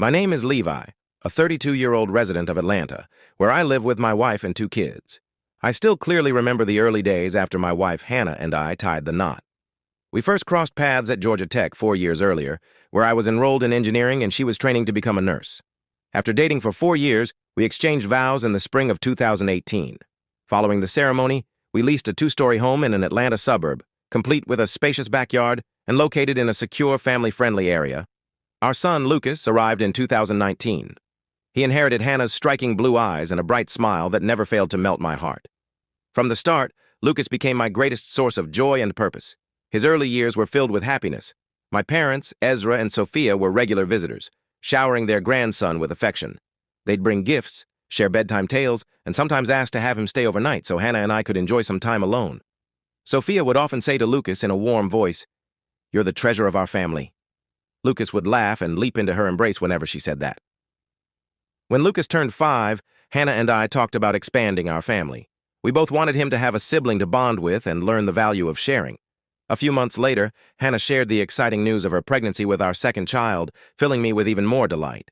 My name is Levi, a 32-year-old resident of Atlanta, where I live with my wife and two kids. I still clearly remember the early days after my wife Hannah and I tied the knot. We first crossed paths at Georgia Tech 4 years earlier, where I was enrolled in engineering and she was training to become a nurse. After dating for 4 years, we exchanged vows in the spring of 2018. Following the ceremony, we leased a 2-story home in an Atlanta suburb, complete with a spacious backyard and located in a secure, family-friendly area. Our son, Lucas, arrived in 2019. He inherited Hannah's striking blue eyes and a bright smile that never failed to melt my heart. From the start, Lucas became my greatest source of joy and purpose. His early years were filled with happiness. My parents, Ezra and Sophia, were regular visitors, showering their grandson with affection. They'd bring gifts, share bedtime tales, and sometimes ask to have him stay overnight so Hannah and I could enjoy some time alone. Sophia would often say to Lucas in a warm voice, "You're the treasure of our family." Lucas would laugh and leap into her embrace whenever she said that. When Lucas turned 5, Hannah and I talked about expanding our family. We both wanted him to have a sibling to bond with and learn the value of sharing. A few months later, Hannah shared the exciting news of her pregnancy with our second child, filling me with even more delight.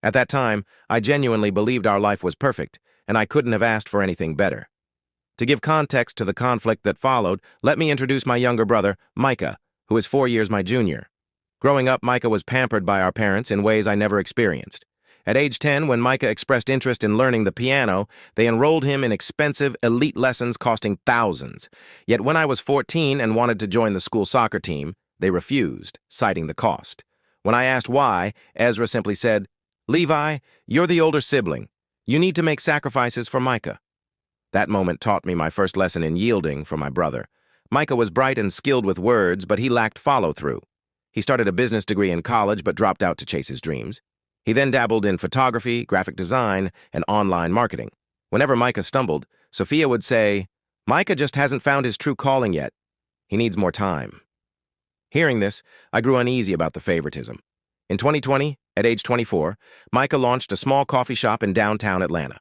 At that time, I genuinely believed our life was perfect, and I couldn't have asked for anything better. To give context to the conflict that followed, let me introduce my younger brother, Micah, who is 4 years my junior. Growing up, Micah was pampered by our parents in ways I never experienced. At age 10, when Micah expressed interest in learning the piano, they enrolled him in expensive, elite lessons costing thousands. Yet when I was 14 and wanted to join the school soccer team, they refused, citing the cost. When I asked why, Ezra simply said, "Levi, you're the older sibling. You need to make sacrifices for Micah." That moment taught me my first lesson in yielding for my brother. Micah was bright and skilled with words, but he lacked follow-through. He started a business degree in college, but dropped out to chase his dreams. He then dabbled in photography, graphic design, and online marketing. Whenever Micah stumbled, Sophia would say, "Micah just hasn't found his true calling yet. He needs more time." Hearing this, I grew uneasy about the favoritism. In 2020, at age 24, Micah launched a small coffee shop in downtown Atlanta.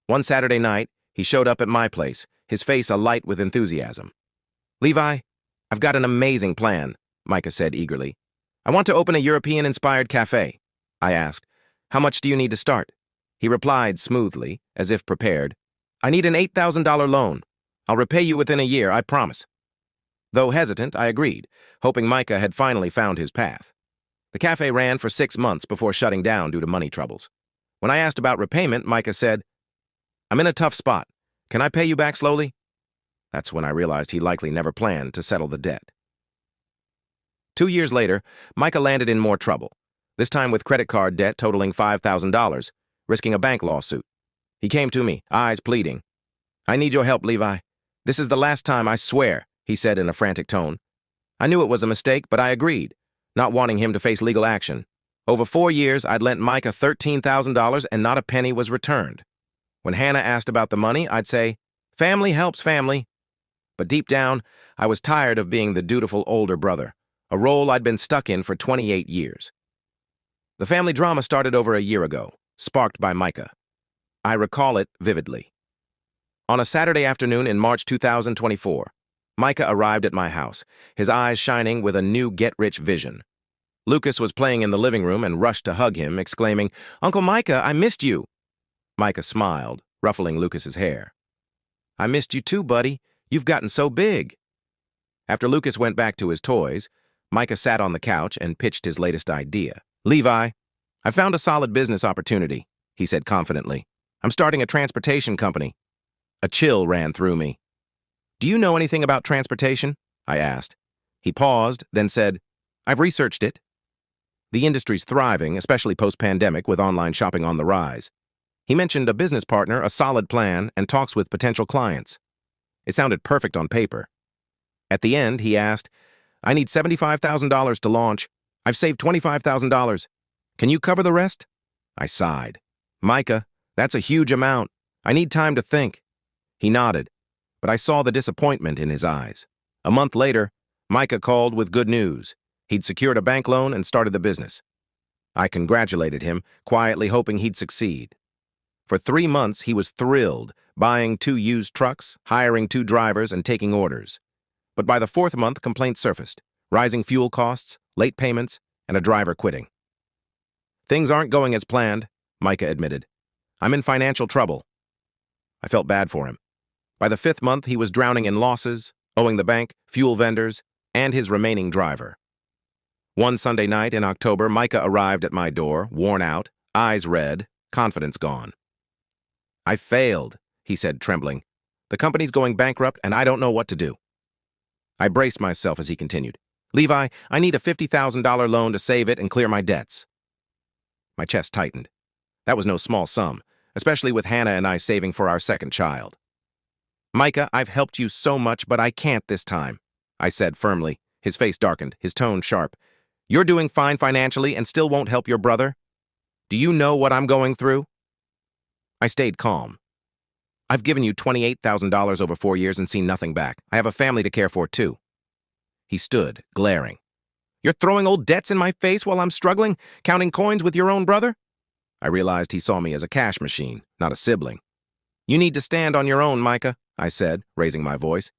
One Saturday night, he showed up at my place, his face alight with enthusiasm. "Levi, I've got an amazing plan," Micah said eagerly. "I want to open a European-inspired cafe." I asked, "How much do you need to start?" He replied smoothly, as if prepared, "I need an $8,000 loan. I'll repay you within a year, I promise." Though hesitant, I agreed, hoping Micah had finally found his path. The cafe ran for 6 months before shutting down due to money troubles. When I asked about repayment, Micah said, "I'm in a tough spot. Can I pay you back slowly?" That's when I realized he likely never planned to settle the debt. 2 years later, Micah landed in more trouble, this time with credit card debt totaling $5,000, risking a bank lawsuit. He came to me, eyes pleading. "I need your help, Levi. This is the last time, I swear," he said in a frantic tone. I knew it was a mistake, but I agreed, not wanting him to face legal action. Over 4 years, I'd lent Micah $13,000 and not a penny was returned. When Hannah asked about the money, I'd say, "Family helps family." But deep down, I was tired of being the dutiful older brother, a role I'd been stuck in for 28 years. The family drama started over a year ago, sparked by Micah. I recall it vividly. On a Saturday afternoon in March 2024, Micah arrived at my house, his eyes shining with a new get-rich vision. Lucas was playing in the living room and rushed to hug him, exclaiming, "Uncle Micah, I missed you." Micah smiled, ruffling Lucas's hair. "I missed you too, buddy. You've gotten so big." After Lucas went back to his toys, Micah sat on the couch and pitched his latest idea. "Levi, I found a solid business opportunity," he said confidently. "I'm starting a transportation company." A chill ran through me. "Do you know anything about transportation?" I asked. He paused, then said, "I've researched it." The industry's thriving, especially post-pandemic with online shopping on the rise. He mentioned a business partner, a solid plan, and talks with potential clients. It sounded perfect on paper. At the end, he asked, "I need $75,000 to launch. I've saved $25,000. Can you cover the rest?" I sighed. "Micah, that's a huge amount. I need time to think." He nodded, but I saw the disappointment in his eyes. A month later, Micah called with good news. He'd secured a bank loan and started the business. I congratulated him, quietly hoping he'd succeed. For 3 months, he was thrilled, buying 2 used trucks, hiring 2 drivers, and taking orders. But by the 4th month, complaints surfaced: rising fuel costs, late payments, and a driver quitting. Things aren't going as planned, Micah admitted. I'm in financial trouble. I felt bad for him. By the 5th month, he was drowning in losses, owing the bank, fuel vendors, and his remaining driver. One Sunday night in October, Micah arrived at my door, worn out, eyes red, confidence gone. I failed, he said, trembling. The company's going bankrupt, and I don't know what to do. I braced myself as he continued. Levi, I need a $50,000 loan to save it and clear my debts. My chest tightened. That was no small sum, especially with Hannah and I saving for our second child. Micah, I've helped you so much, but I can't this time, I said firmly. His face darkened, his tone sharp. You're doing fine financially and still won't help your brother? Do you know what I'm going through? I stayed calm. I've given you $28,000 over 4 years and seen nothing back. I have a family to care for, too. He stood, glaring. You're throwing old debts in my face while I'm struggling, counting coins with your own brother? I realized he saw me as a cash machine, not a sibling. You need to stand on your own, Micah, I said, raising my voice.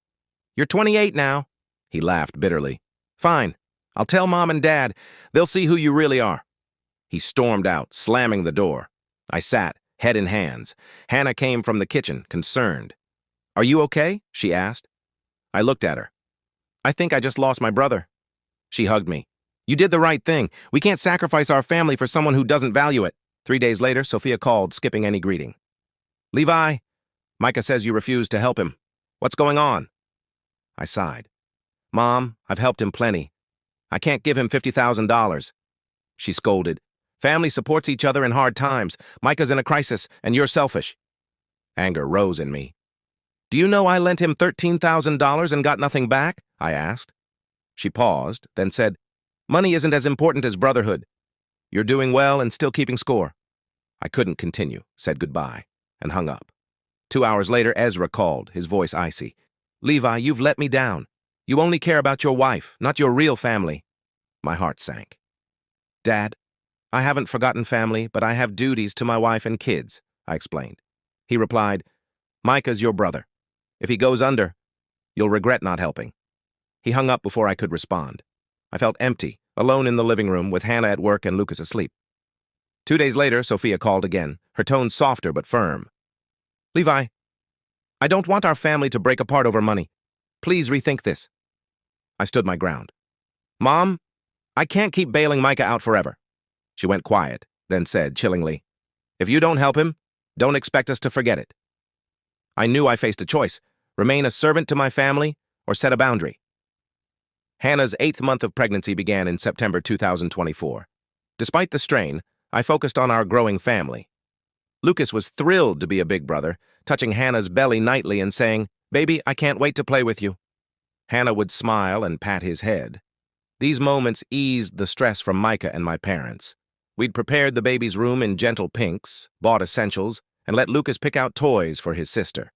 You're 28 now. He laughed bitterly. Fine. I'll tell Mom and Dad. They'll see who you really are. He stormed out, slamming the door. I sat, head in hands. Hannah came from the kitchen, concerned. Are you okay? She asked. I looked at her. I think I just lost my brother. She hugged me. You did the right thing. We can't sacrifice our family for someone who doesn't value it. 3 days later, Sophia called, skipping any greeting. Levi, Micah says you refused to help him. What's going on? I sighed. Mom, I've helped him plenty. I can't give him $50,000. She scolded. Family supports each other in hard times. Micah's in a crisis, and you're selfish. Anger rose in me. Do you know I lent him $13,000 and got nothing back? I asked. She paused, then said, Money isn't as important as brotherhood. You're doing well and still keeping score. I couldn't continue, said goodbye, and hung up. 2 hours later, Ezra called, his voice icy. Levi, you've let me down. You only care about your wife, not your real family. My heart sank. Dad, I haven't forgotten family, but I have duties to my wife and kids, I explained. He replied, Micah's your brother. If he goes under, you'll regret not helping. He hung up before I could respond. I felt empty, alone in the living room with Hannah at work and Lucas asleep. 2 days later, Sophia called again, her tone softer but firm. Levi, I don't want our family to break apart over money. Please rethink this. I stood my ground. Mom, I can't keep bailing Micah out forever. She went quiet, then said chillingly, If you don't help him, don't expect us to forget it. I knew I faced a choice, remain a servant to my family or set a boundary. Hannah's 8th month of pregnancy began in September 2024. Despite the strain, I focused on our growing family. Lucas was thrilled to be a big brother, touching Hannah's belly nightly and saying, Baby, I can't wait to play with you. Hannah would smile and pat his head. These moments eased the stress from Micah and my parents. We'd prepared the baby's room in gentle pinks, bought essentials, and let Lucas pick out toys for his sister.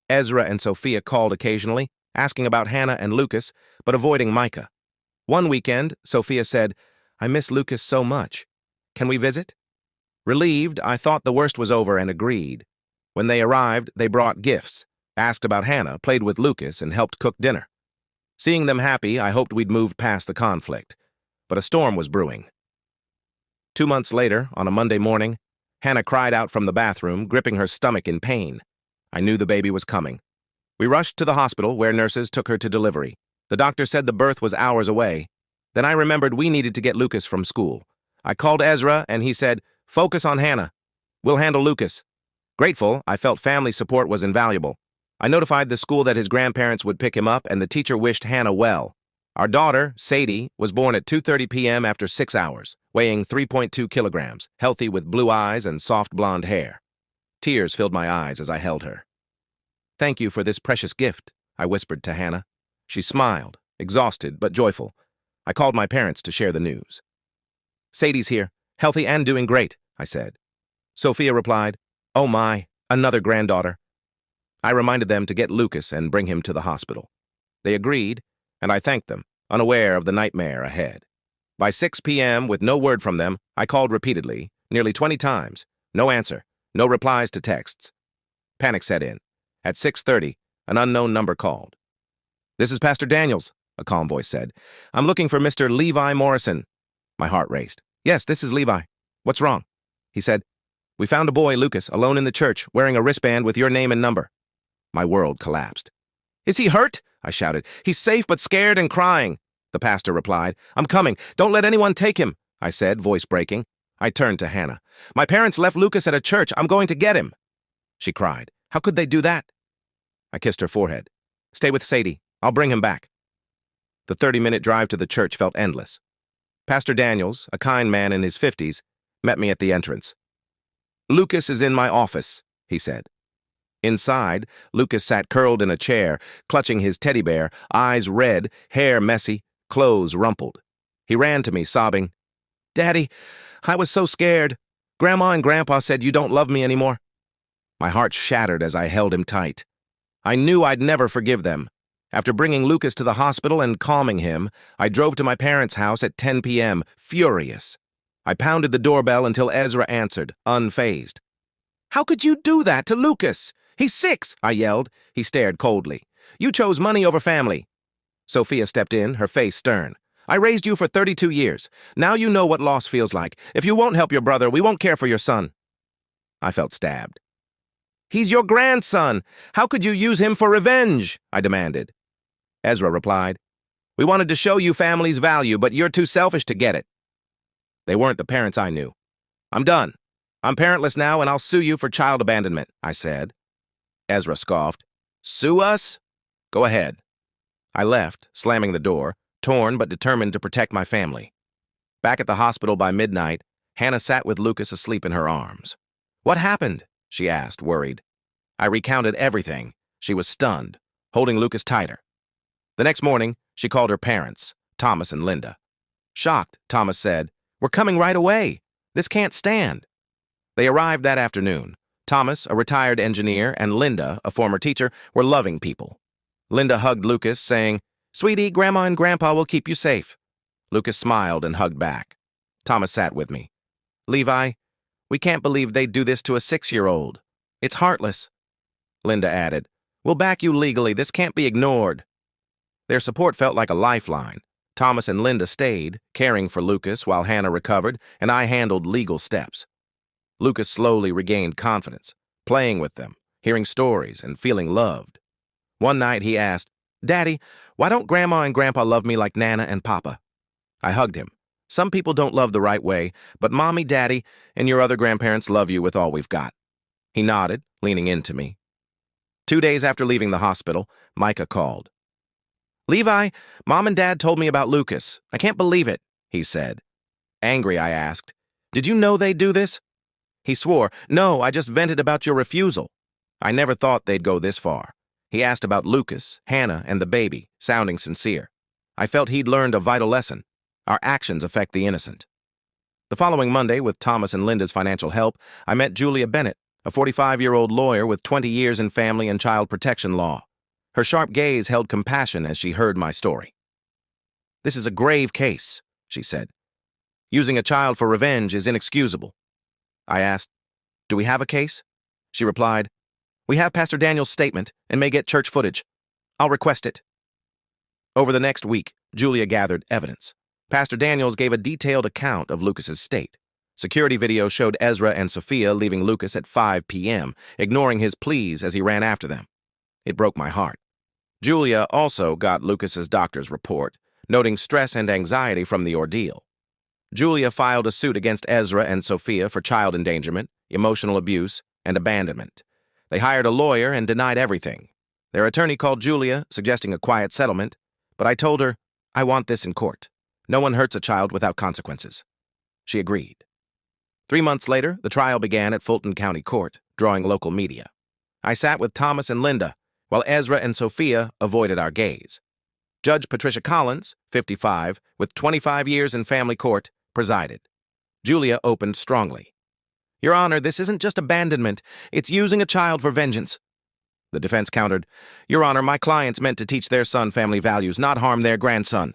Ezra and Sophia called occasionally, asking about Hannah and Lucas, but avoiding Micah. One weekend, Sophia said, I miss Lucas so much. Can we visit? Relieved, I thought the worst was over and agreed. When they arrived, they brought gifts, asked about Hannah, played with Lucas, and helped cook dinner. Seeing them happy, I hoped we'd moved past the conflict, but a storm was brewing. 2 months later, on a Monday morning, Hannah cried out from the bathroom, gripping her stomach in pain. I knew the baby was coming. We rushed to the hospital, where nurses took her to delivery. The doctor said the birth was hours away. Then I remembered we needed to get Lucas from school. I called Ezra, and he said, Focus on Hannah. We'll handle Lucas. Grateful, I felt family support was invaluable. I notified the school that his grandparents would pick him up, and the teacher wished Hannah well. Our daughter, Sadie, was born at 2:30 p.m. after 6 hours, weighing 3.2 kilograms, healthy with blue eyes and soft blonde hair. Tears filled my eyes as I held her. Thank you for this precious gift, I whispered to Hannah. She smiled, exhausted but joyful. I called my parents to share the news. Sadie's here, healthy and doing great, I said. Sophia replied, Oh my, another granddaughter. I reminded them to get Lucas and bring him to the hospital. They agreed, and I thanked them, unaware of the nightmare ahead. By 6 p.m., with no word from them, I called repeatedly, nearly 20 times. No answer, no replies to texts. Panic set in. At 6:30, an unknown number called. This is Pastor Daniels, a calm voice said. I'm looking for Mr. Levi Morrison. My heart raced. Yes, this is Levi. What's wrong? He said, "We found a boy, Lucas, alone in the church, wearing a wristband with your name and number." My world collapsed. "Is he hurt?" I shouted. "He's safe but scared and crying." The pastor replied. "I'm coming. Don't let anyone take him," I said, voice breaking. I turned to Hannah. "My parents left Lucas at a church. I'm going to get him." She cried. "How could they do that?" I kissed her forehead. "Stay with Sadie. I'll bring him back." The 30-minute drive to the church felt endless. Pastor Daniels, a kind man in his 50s, met me at the entrance. "Lucas is in my office," he said. Inside, Lucas sat curled in a chair, clutching his teddy bear, eyes red, hair messy, clothes rumpled. He ran to me, sobbing, "Daddy, I was so scared. Grandma and Grandpa said you don't love me anymore." My heart shattered as I held him tight. I knew I'd never forgive them. After bringing Lucas to the hospital and calming him, I drove to my parents' house at 10 p.m., furious. I pounded the doorbell until Ezra answered, unfazed. "How could you do that to Lucas? He's 6, I yelled. He stared coldly. "You chose money over family." Sophia stepped in, her face stern. "I raised you for 32 years. Now you know what loss feels like. If you won't help your brother, we won't care for your son." I felt stabbed. "He's your grandson. How could you use him for revenge?" I demanded. Ezra replied, "We wanted to show you family's value, but you're too selfish to get it." They weren't the parents I knew. "I'm done. I'm parentless now, and I'll sue you for child abandonment," I said. Ezra scoffed. "Sue us? Go ahead." I left, slamming the door, torn but determined to protect my family. Back at the hospital by midnight, Hannah sat with Lucas asleep in her arms. "What happened?" she asked, worried. I recounted everything. She was stunned, holding Lucas tighter. The next morning, she called her parents, Thomas and Linda. Shocked, Thomas said, "We're coming right away. This can't stand." They arrived that afternoon. Thomas, a retired engineer, and Linda, a former teacher, were loving people. Linda hugged Lucas, saying, "Sweetie, Grandma and Grandpa will keep you safe." Lucas smiled and hugged back. Thomas sat with me. "Levi, we can't believe they'd do this to a 6-year-old. It's heartless." Linda added, "We'll back you legally. This can't be ignored." Their support felt like a lifeline. Thomas and Linda stayed, caring for Lucas while Hannah recovered, and I handled legal steps. Lucas slowly regained confidence, playing with them, hearing stories, and feeling loved. One night he asked, "Daddy, why don't Grandma and Grandpa love me like Nana and Papa?" I hugged him. "Some people don't love the right way, but Mommy, Daddy, and your other grandparents love you with all we've got." He nodded, leaning into me. 2 days after leaving the hospital, Micah called. "Levi, Mom and Dad told me about Lucas. I can't believe it," he said. Angry, I asked, "Did you know they'd do this?" He swore, "No, I just vented about your refusal." I never thought they'd go this far. He asked about Lucas, Hannah, and the baby, sounding sincere. I felt he'd learned a vital lesson. Our actions affect the innocent. The following Monday, with Thomas and Linda's financial help, I met Julia Bennett, a 45-year-old lawyer with 20 years in family and child protection law. Her sharp gaze held compassion as she heard my story. "This is a grave case," she said. "Using a child for revenge is inexcusable." I asked, "Do we have a case?" She replied, "We have Pastor Daniel's statement and may get church footage. I'll request it." Over the next week, Julia gathered evidence. Pastor Daniels gave a detailed account of Lucas's state. Security video showed Ezra and Sophia leaving Lucas at 5 p.m., ignoring his pleas as he ran after them. It broke my heart. Julia also got Lucas's doctor's report, noting stress and anxiety from the ordeal. Julia filed a suit against Ezra and Sophia for child endangerment, emotional abuse, and abandonment. They hired a lawyer and denied everything. Their attorney called Julia, suggesting a quiet settlement, but I told her, "I want this in court. No one hurts a child without consequences." She agreed. 3 months later, the trial began at Fulton County Court, drawing local media. I sat with Thomas and Linda, while Ezra and Sophia avoided our gaze. Judge Patricia Collins, 55, with 25 years in family court, presided. Julia opened strongly. "Your Honor, this isn't just abandonment. It's using a child for vengeance." The defense countered, "Your Honor, my clients meant to teach their son family values, not harm their grandson."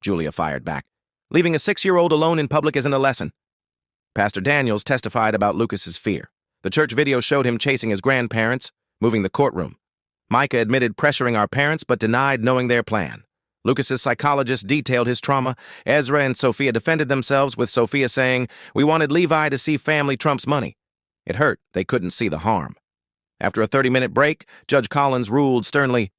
Julia fired back. "Leaving a 6-year-old alone in public isn't a lesson." Pastor Daniels testified about Lucas's fear. The church video showed him chasing his grandparents, moving the courtroom. Micah admitted pressuring our parents but denied knowing their plan. Lucas's psychologist detailed his trauma. Ezra and Sophia defended themselves, with Sophia saying, "We wanted Levi to see family trumps money." It hurt. They couldn't see the harm. After a 30-minute break, Judge Collins ruled sternly,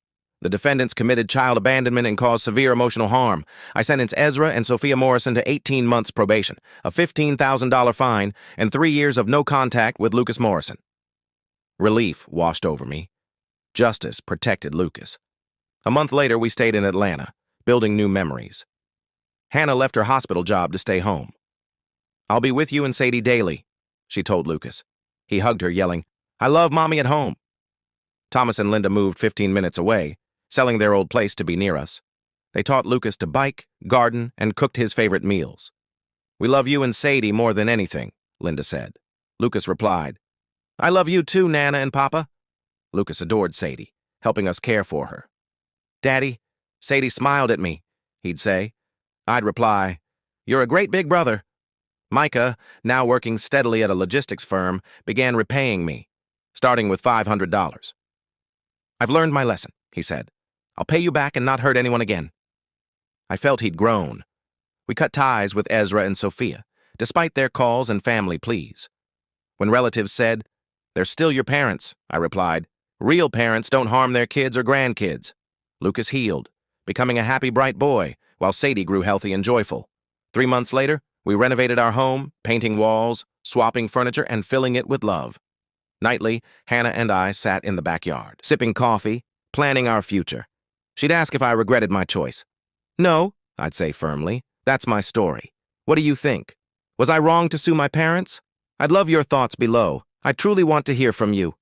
"The defendants committed child abandonment and caused severe emotional harm. I sentence Ezra and Sophia Morrison to 18 months probation, a $15,000 fine, and 3 years of no contact with Lucas Morrison." Relief washed over me. Justice protected Lucas. A month later, we stayed in Atlanta, building new memories. Hannah left her hospital job to stay home. "I'll be with you and Sadie daily," she told Lucas. He hugged her, yelling, "I love Mommy at home." Thomas and Linda moved 15 minutes away, selling their old place to be near us. They taught Lucas to bike, garden, and cooked his favorite meals. "We love you and Sadie more than anything," Linda said. Lucas replied, "I love you too, Nana and Papa." Lucas adored Sadie, helping us care for her. "Daddy, Sadie smiled at me," he'd say. I'd reply, "You're a great big brother." Micah, now working steadily at a logistics firm, began repaying me, starting with $500. "I've learned my lesson," he said. "I'll pay you back and not hurt anyone again." I felt he'd grown. We cut ties with Ezra and Sophia, despite their calls and family pleas. When relatives said, "They're still your parents," I replied, "Real parents don't harm their kids or grandkids." Lucas healed, becoming a happy, bright boy, while Sadie grew healthy and joyful. 3 months later, we renovated our home, painting walls, swapping furniture, and filling it with love. Nightly, Hannah and I sat in the backyard, sipping coffee, planning our future. She'd ask if I regretted my choice. "No," I'd say firmly. "That's my story. What do you think? Was I wrong to sue my parents? I'd love your thoughts below. I truly want to hear from you."